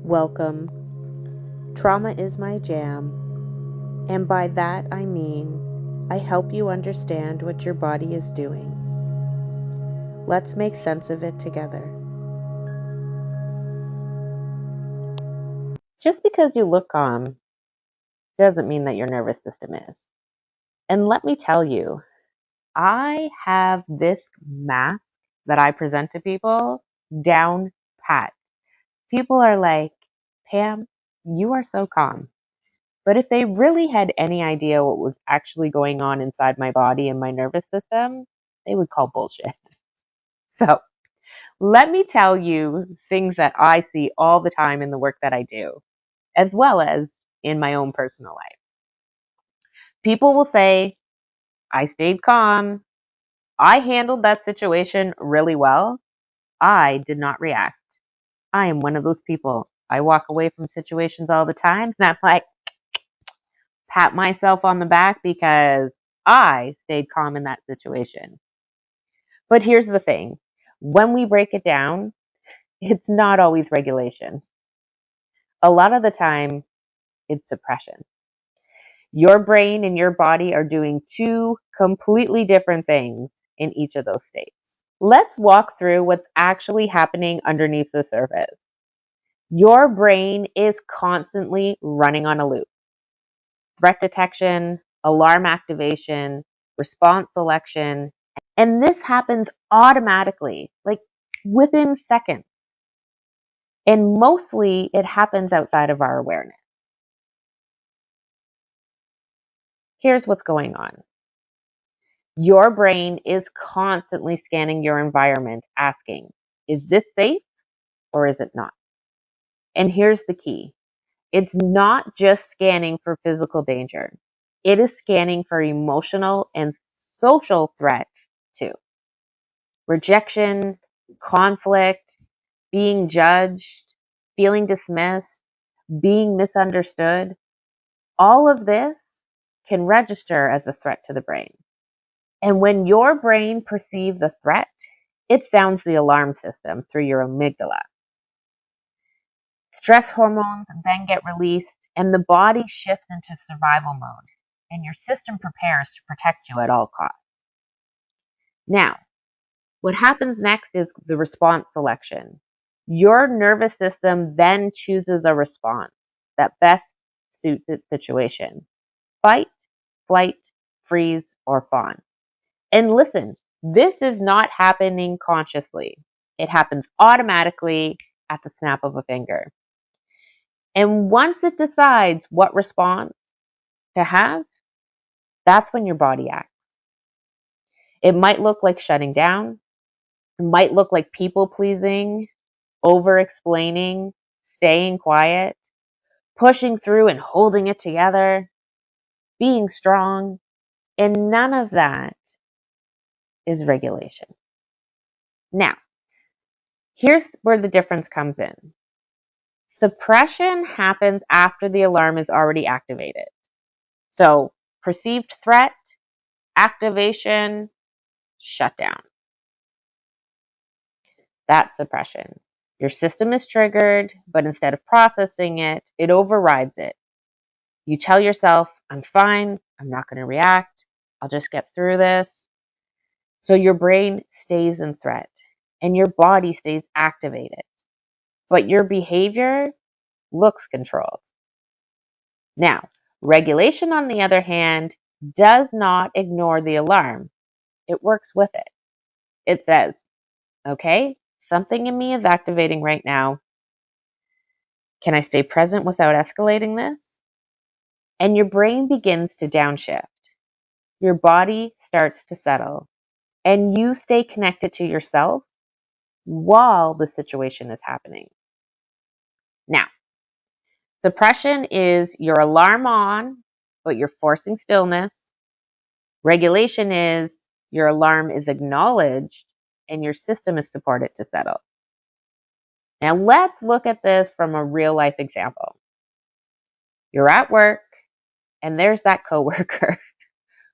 Welcome. Trauma is my jam, and by that I mean I help you understand what your body is doing. Let's make sense of it together. Just because you look calm doesn't mean that your nervous system is. And let me tell you, I have this mask that I present to people down pat. People are like, Pam, you are so calm. But if they really had any idea what was actually going on inside my body and my nervous system, they would call bullshit. So let me tell you things that I see all the time in the work that I do, as well as in my own personal life. People will say, I stayed calm. I handled that situation really well. I did not react. I am one of those people. I walk away from situations all the time and I'm like, pat myself on the back because I stayed calm in that situation. But here's the thing, when we break it down, it's not always regulation. A lot of the time, it's suppression. Your brain and your body are doing two completely different things in each of those states. Let's walk through what's actually happening underneath the surface. Your brain is constantly running on a loop. Threat detection, alarm activation, response selection, and this happens automatically, like within seconds. And mostly it happens outside of our awareness. Here's what's going on. Your brain is constantly scanning your environment, asking, is this safe or is it not? And here's the key. It's not just scanning for physical danger. It is scanning for emotional and social threat too. Rejection, conflict, being judged, feeling dismissed, being misunderstood. All of this can register as a threat to the brain. And when your brain perceives the threat, it sounds the alarm system through your amygdala. Stress hormones then get released, and the body shifts into survival mode, and your system prepares to protect you at all costs. Now, what happens next is the response selection. Your nervous system then chooses a response that best suits its situation. Fight, flight, freeze, or fawn. And listen, this is not happening consciously. It happens automatically at the snap of a finger. And once it decides what response to have, that's when your body acts. It might look like shutting down. It might look like people pleasing, over explaining, staying quiet, pushing through and holding it together, being strong. And none of that is regulation. Now, here's where the difference comes in. Suppression happens after the alarm is already activated. So, perceived threat, activation, shutdown. That's suppression. Your system is triggered, but instead of processing it, it overrides it. You tell yourself, I'm fine, I'm not going to react, I'll just get through this. So your brain stays in threat and your body stays activated, but your behavior looks controlled. Now, regulation, on the other hand, does not ignore the alarm. It works with it. It says, okay, something in me is activating right now. Can I stay present without escalating this? And your brain begins to downshift. Your body starts to settle, and you stay connected to yourself while the situation is happening. Now, suppression is your alarm on, but you're forcing stillness. Regulation is your alarm is acknowledged and your system is supported to settle. Now, let's look at this from a real life example. You're at work, and there's that coworker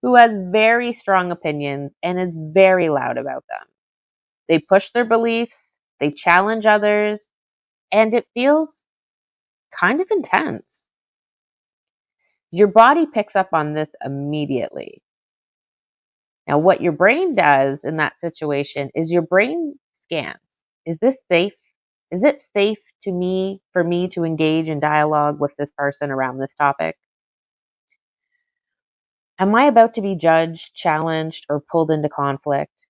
who has very strong opinions and is very loud about them. They push their beliefs, they challenge others, and it feels kind of intense. Your body picks up on this immediately. Now, what your brain does in that situation is your brain scans. Is this safe? Is it safe for me to engage in dialogue with this person around this topic? Am I about to be judged, challenged, or pulled into conflict?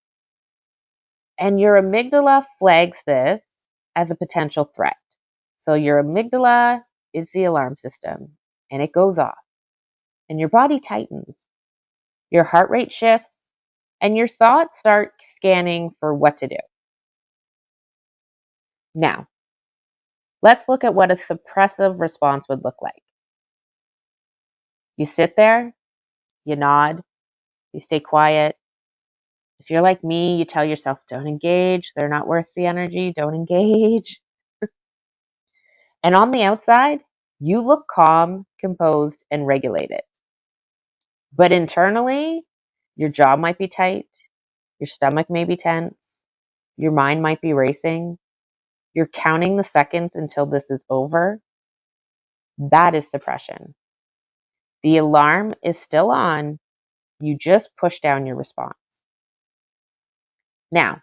And your amygdala flags this as a potential threat. So your amygdala is the alarm system and it goes off and your body tightens. Your heart rate shifts and your thoughts start scanning for what to do. Now, let's look at what a suppressive response would look like. You sit there, you nod, you stay quiet. If you're like me, you tell yourself, don't engage. They're not worth the energy. Don't engage. And on the outside, you look calm, composed, and regulated. But internally, your jaw might be tight. Your stomach may be tense. Your mind might be racing. You're counting the seconds until this is over. That is suppression. The alarm is still on. You just push down your response. Now,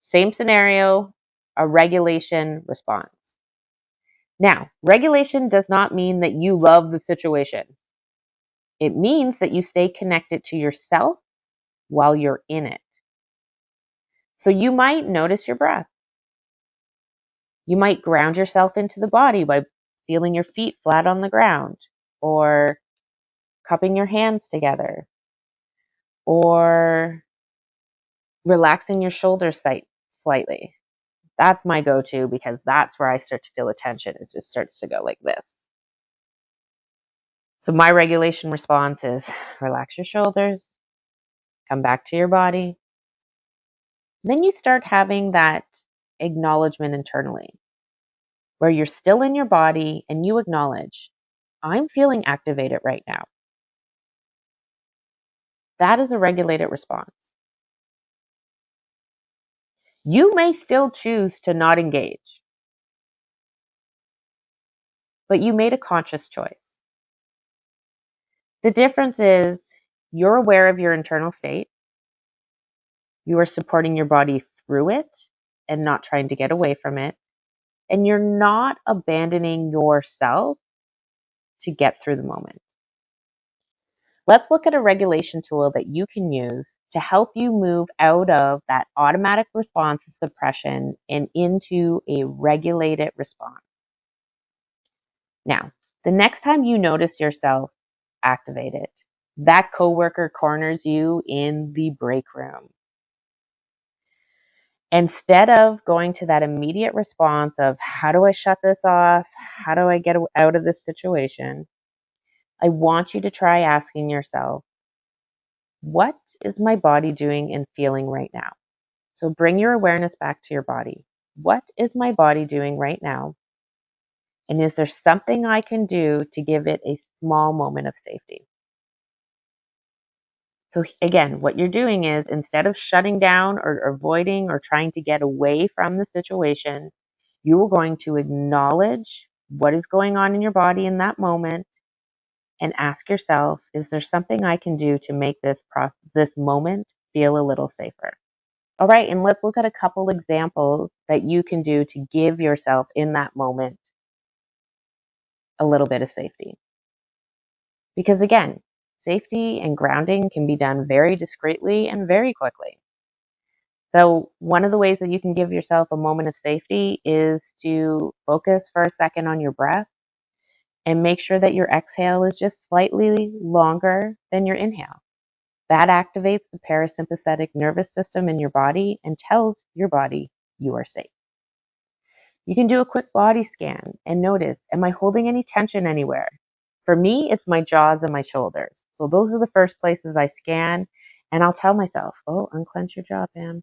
same scenario, a regulation response. Now, regulation does not mean that you love the situation. It means that you stay connected to yourself while you're in it. So you might notice your breath. You might ground yourself into the body by feeling your feet flat on the ground or cupping your hands together or relaxing your shoulders slightly. That's my go-to because that's where I start to feel a tension. It just starts to go like this. So my regulation response is relax your shoulders, come back to your body. Then you start having that acknowledgement internally where you're still in your body and you acknowledge, I'm feeling activated right now. That is a regulated response. You may still choose to not engage, but you made a conscious choice. The difference is you're aware of your internal state. You are supporting your body through it and not trying to get away from it. And you're not abandoning yourself to get through the moment. Let's look at a regulation tool that you can use to help you move out of that automatic response of suppression and into a regulated response. Now, the next time you notice yourself activated, that coworker corners you in the break room. Instead of going to that immediate response of how do I shut this off? How do I get out of this situation? I want you to try asking yourself, what is my body doing and feeling right now? So bring your awareness back to your body. What is my body doing right now? And is there something I can do to give it a small moment of safety? So again, what you're doing is instead of shutting down or avoiding or trying to get away from the situation, you are going to acknowledge what is going on in your body in that moment and ask yourself, is there something I can do to make this moment feel a little safer? All right, and let's look at a couple examples that you can do to give yourself in that moment a little bit of safety. Because again, safety and grounding can be done very discreetly and very quickly. So one of the ways that you can give yourself a moment of safety is to focus for a second on your breath and make sure that your exhale is just slightly longer than your inhale. That activates the parasympathetic nervous system in your body and tells your body you are safe. You can do a quick body scan and notice, am I holding any tension anywhere? For me, it's my jaws and my shoulders. So those are the first places I scan, and I'll tell myself, oh, unclench your jaw, Pam.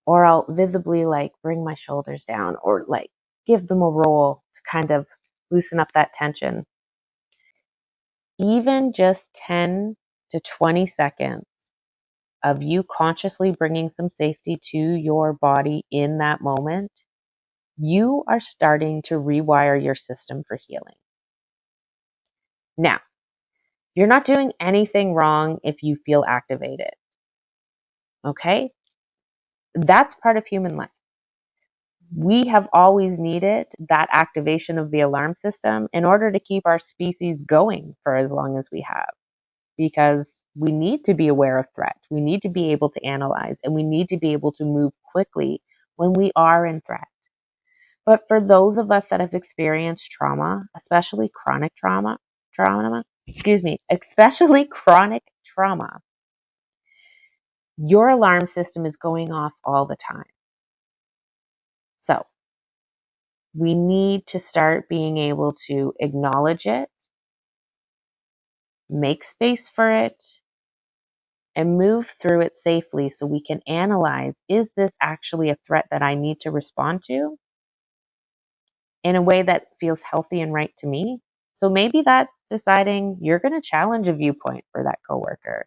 Or I'll visibly bring my shoulders down or give them a roll to kind of loosen up that tension. Even just 10 to 20 seconds of you consciously bringing some safety to your body in that moment you are starting to rewire your system for healing. Now, you're not doing anything wrong if you feel activated. Okay? That's part of human life. We have always needed that activation of the alarm system in order to keep our species going for as long as we have, because we need to be aware of threat. We need to be able to analyze, and we need to be able to move quickly when we are in threat. But for those of us that have experienced trauma, especially chronic especially chronic trauma, your alarm system is going off all the time. So we need to start being able to acknowledge it, make space for it, and move through it safely so we can analyze, is this actually a threat that I need to respond to in a way that feels healthy and right to me? So maybe that's deciding you're going to challenge a viewpoint for that coworker.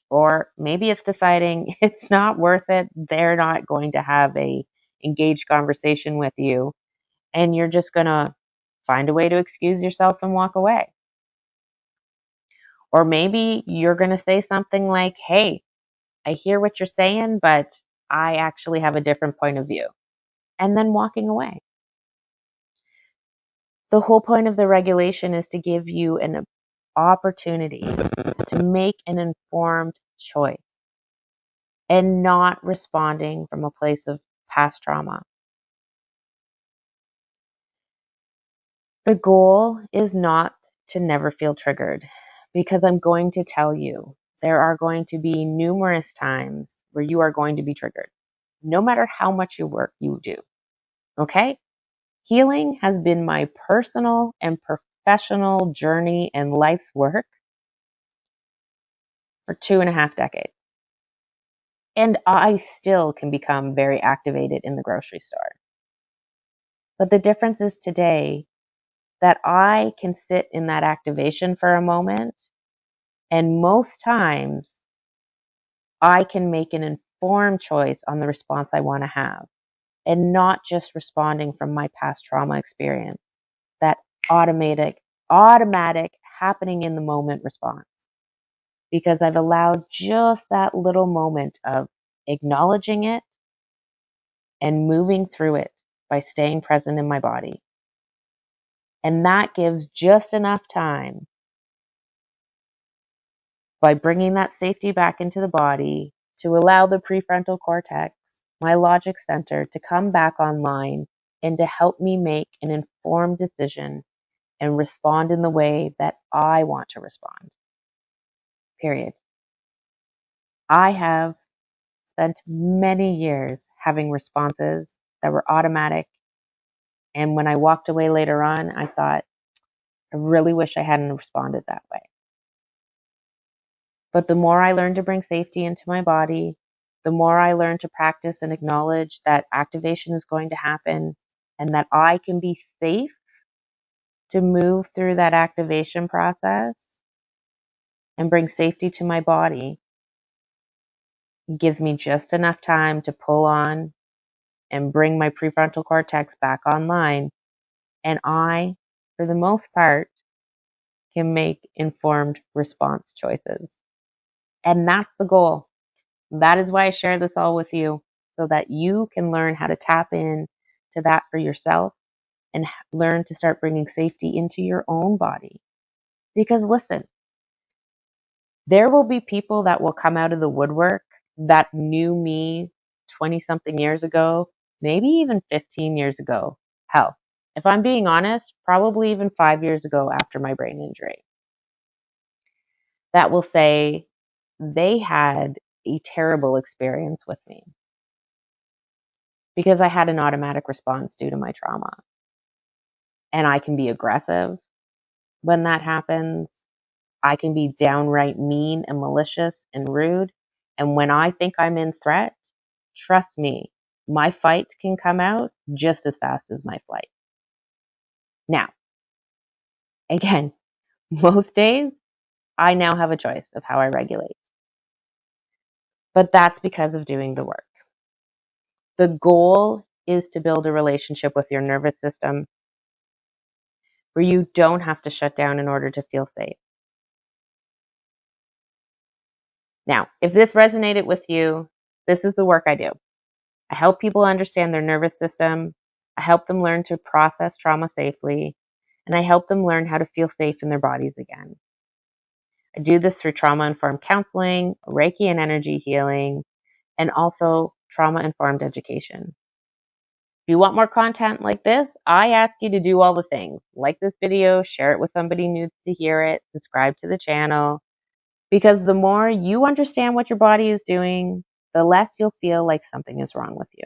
Or maybe it's deciding it's not worth it. They're not going to have a engaged conversation with you, and you're just going to find a way to excuse yourself and walk away. Or maybe you're going to say something like, hey, I hear what you're saying, but I actually have a different point of view. And then walking away. The whole point of the regulation is to give you an opportunity to make an informed choice and not responding from a place of past trauma. The goal is not to never feel triggered, because I'm going to tell you, there are going to be numerous times where you are going to be triggered, no matter how much work you do. Okay? Healing has been my personal and professional journey and life's work for 2.5 decades. And I still can become very activated in the grocery store. But the difference is today that I can sit in that activation for a moment, and most times I can make an informed choice on the response I want to have, and not just responding from my past trauma experience, that automatic happening in the moment response. Because I've allowed just that little moment of acknowledging it and moving through it by staying present in my body. And that gives just enough time, by bringing that safety back into the body, to allow the prefrontal cortex, my logic center, to come back online and to help me make an informed decision and respond in the way that I want to respond. Period. I have spent many years having responses that were automatic. And when I walked away later on, I thought, I really wish I hadn't responded that way. But the more I learned to bring safety into my body, the more I learned to practice and acknowledge that activation is going to happen, and that I can be safe to move through that activation process and bring safety to my body. It gives me just enough time to pull on and bring my prefrontal cortex back online. And I, for the most part, can make informed response choices. And that's the goal. That is why I share this all with you, so that you can learn how to tap in to that for yourself and learn to start bringing safety into your own body. Because listen, there will be people that will come out of the woodwork that knew me 20 something years ago, maybe even 15 years ago. Hell, if I'm being honest, probably even 5 years ago after my brain injury, that will say they had a terrible experience with me because I had an automatic response due to my trauma. And I can be aggressive when that happens. I can be downright mean and malicious and rude. And when I think I'm in threat, trust me, my fight can come out just as fast as my flight. Now, again, most days, I now have a choice of how I regulate. But that's because of doing the work. The goal is to build a relationship with your nervous system where you don't have to shut down in order to feel safe. Now, if this resonated with you, this is the work I do. I help people understand their nervous system. I help them learn to process trauma safely. And I help them learn how to feel safe in their bodies again. I do this through trauma-informed counseling, Reiki and energy healing, and also trauma-informed education. If you want more content like this, I ask you to do all the things. Like this video, share it with somebody new to hear it, subscribe to the channel, because the more you understand what your body is doing, the less you'll feel like something is wrong with you.